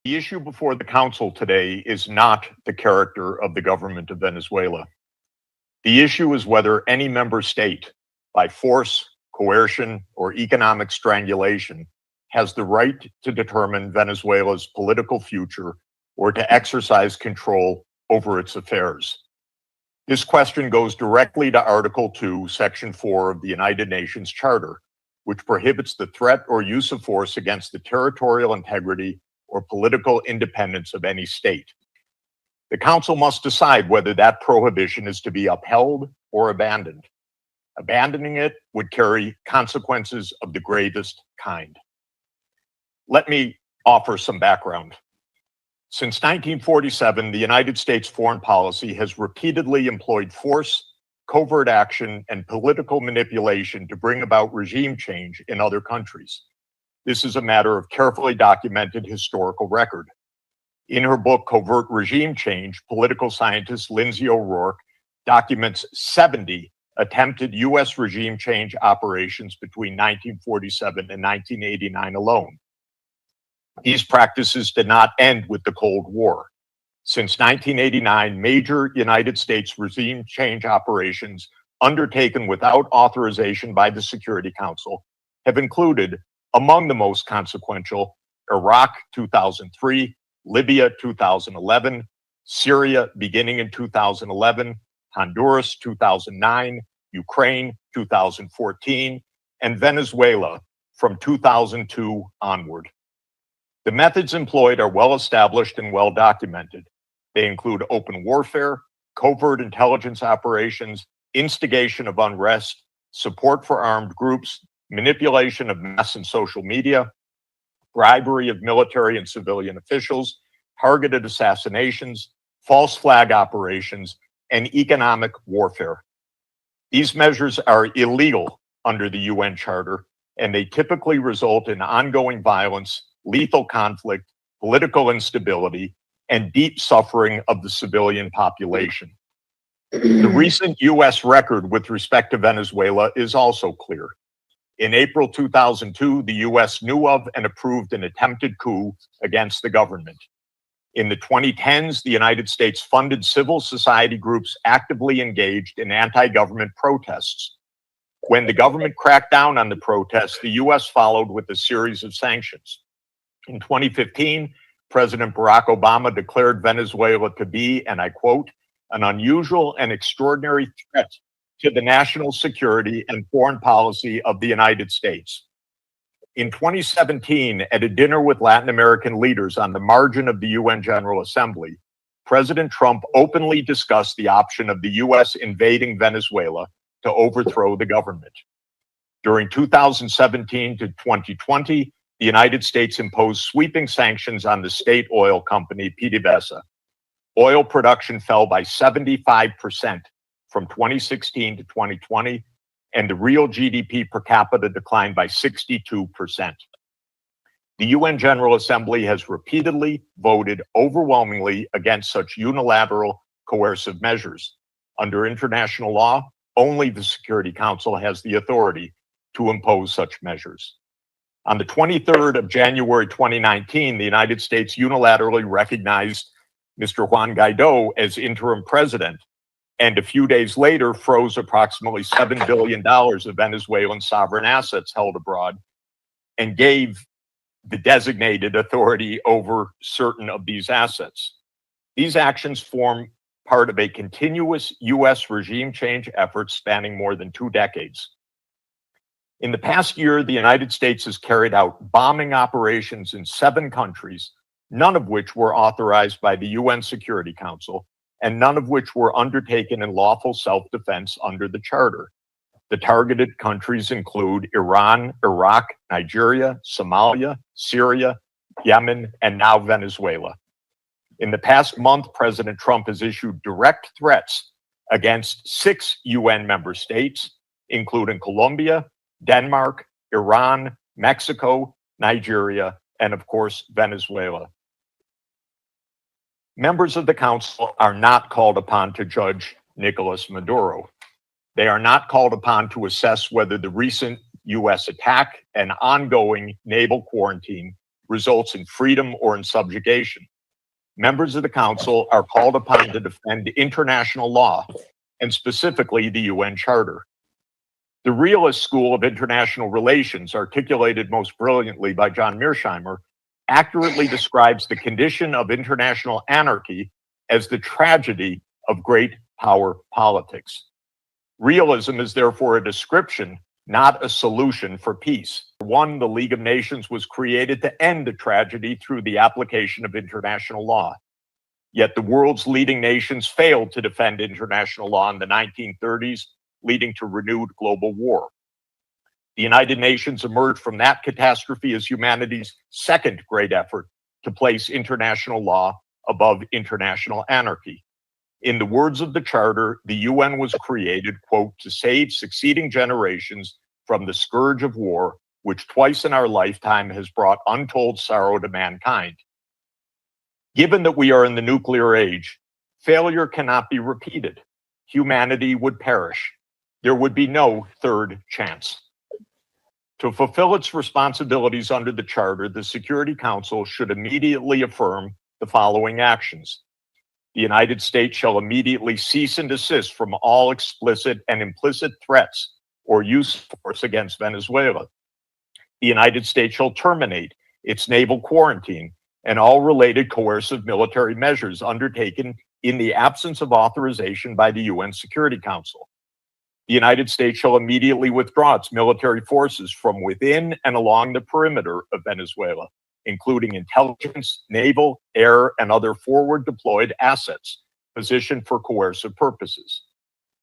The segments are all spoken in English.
The issue before the Council today is not the character of the government of Venezuela. The issue is whether any member state, by force, coercion, or economic strangulation, has the right to determine Venezuela's political future or to exercise control over its affairs. This question goes directly to Article 2, Section 4 of the United Nations Charter, which prohibits the threat or use of force against the territorial integrity or political independence of any state. The Council must decide whether that prohibition is to be upheld or abandoned. Abandoning it would carry consequences of the gravest kind. Let me offer some background. Since 1947, the United States foreign policy has repeatedly employed force, covert action, and political manipulation to bring about regime change in other countries. This is a matter of carefully documented historical record. In her book, Covert Regime Change, political scientist Lindsay O'Rourke documents 70 attempted U.S. regime change operations between 1947 and 1989 alone. These practices did not end with the Cold War. Since 1989, major United States regime change operations undertaken without authorization by the Security Council have included, among the most consequential, Iraq 2003, Libya 2011, Syria beginning in 2011, Honduras 2009, Ukraine 2014, and Venezuela from 2002 onward. The methods employed are well established and well documented. They include open warfare, covert intelligence operations, instigation of unrest, support for armed groups, manipulation of mass and social media, bribery of military and civilian officials, targeted assassinations, false flag operations, and economic warfare. These measures are illegal under the UN Charter, and they typically result in ongoing violence, lethal conflict, political instability, and deep suffering of the civilian population. The recent U.S. record with respect to Venezuela is also clear. In April 2002, the U.S. knew of and approved an attempted coup against the government. In the 2010s, the United States funded civil society groups actively engaged in anti-government protests. When the government cracked down on the protests, the U.S. followed with a series of sanctions. In 2015, President Barack Obama declared Venezuela to be, and I quote, an unusual and extraordinary threat to the national security and foreign policy of the United States. In 2017, at a dinner with Latin American leaders on the margin of the UN General Assembly, President Trump openly discussed the option of the U.S. invading Venezuela to overthrow the government. During 2017 to 2020, the United States imposed sweeping sanctions on the state oil company PDVSA. Oil production fell by 75% from 2016 to 2020, and the real GDP per capita declined by 62%. The UN General Assembly has repeatedly voted overwhelmingly against such unilateral coercive measures. Under international law, only the Security Council has the authority to impose such measures. On the 23rd of January 2019, the United States unilaterally recognized Mr. Juan Guaido as interim president, and a few days later froze approximately $7 billion of Venezuelan sovereign assets held abroad and gave the designated authority over certain of these assets. These actions form part of a continuous U.S. regime change effort spanning more than 2 decades. In the past year, the United States has carried out bombing operations in 7 countries, none of which were authorized by the UN Security Council, and none of which were undertaken in lawful self-defense under the Charter. The targeted countries include Iran, Iraq, Nigeria, Somalia, Syria, Yemen, and now Venezuela. In the past month, President Trump has issued direct threats against 6 UN member states, including Colombia, Denmark, Iran, Mexico, Nigeria, and of course, Venezuela. Members of the Council are not called upon to judge Nicolas Maduro. They are not called upon to assess whether the recent U.S. attack and ongoing naval quarantine results in freedom or in subjugation. Members of the Council are called upon to defend international law, and specifically the UN Charter. The realist school of international relations, articulated most brilliantly by John Mearsheimer, accurately describes the condition of international anarchy as the tragedy of great power politics. Realism is therefore a description, not a solution for peace. One, the League of Nations was created to end the tragedy through the application of international law. Yet the world's leading nations failed to defend international law in the 1930s, leading to renewed global war. The United Nations emerged from that catastrophe as humanity's second great effort to place international law above international anarchy. In the words of the Charter, the UN was created, quote, to save succeeding generations from the scourge of war, which twice in our lifetime has brought untold sorrow to mankind. Given that we are in the nuclear age, failure cannot be repeated. Humanity would perish. There would be no third chance. To fulfill its responsibilities under the Charter, the Security Council should immediately affirm the following actions. The United States shall immediately cease and desist from all explicit and implicit threats or use of force against Venezuela. The United States shall terminate its naval quarantine and all related coercive military measures undertaken in the absence of authorization by the UN Security Council. The United States shall immediately withdraw its military forces from within and along the perimeter of Venezuela, including intelligence, naval, air, and other forward deployed assets positioned for coercive purposes.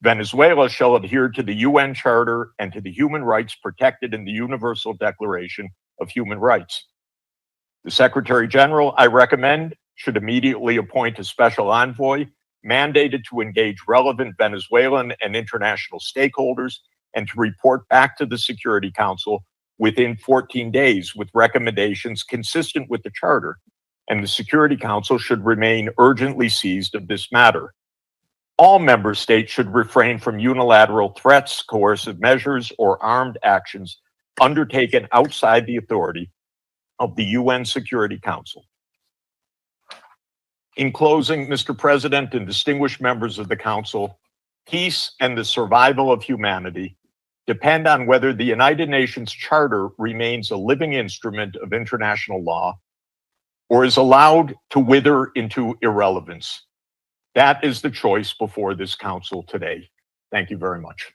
Venezuela shall adhere to the UN Charter and to the human rights protected in the Universal Declaration of Human Rights. The Secretary General, I recommend, should immediately appoint a special envoy mandated to engage relevant Venezuelan and international stakeholders and to report back to the Security Council within 14 days with recommendations consistent with the Charter, and the Security Council should remain urgently seized of this matter. All member states should refrain from unilateral threats, coercive measures, or armed actions undertaken outside the authority of the UN Security Council. In closing, Mr. President and distinguished members of the Council, peace and the survival of humanity depend on whether the United Nations Charter remains a living instrument of international law or is allowed to wither into irrelevance. That is the choice before this Council today. Thank you very much.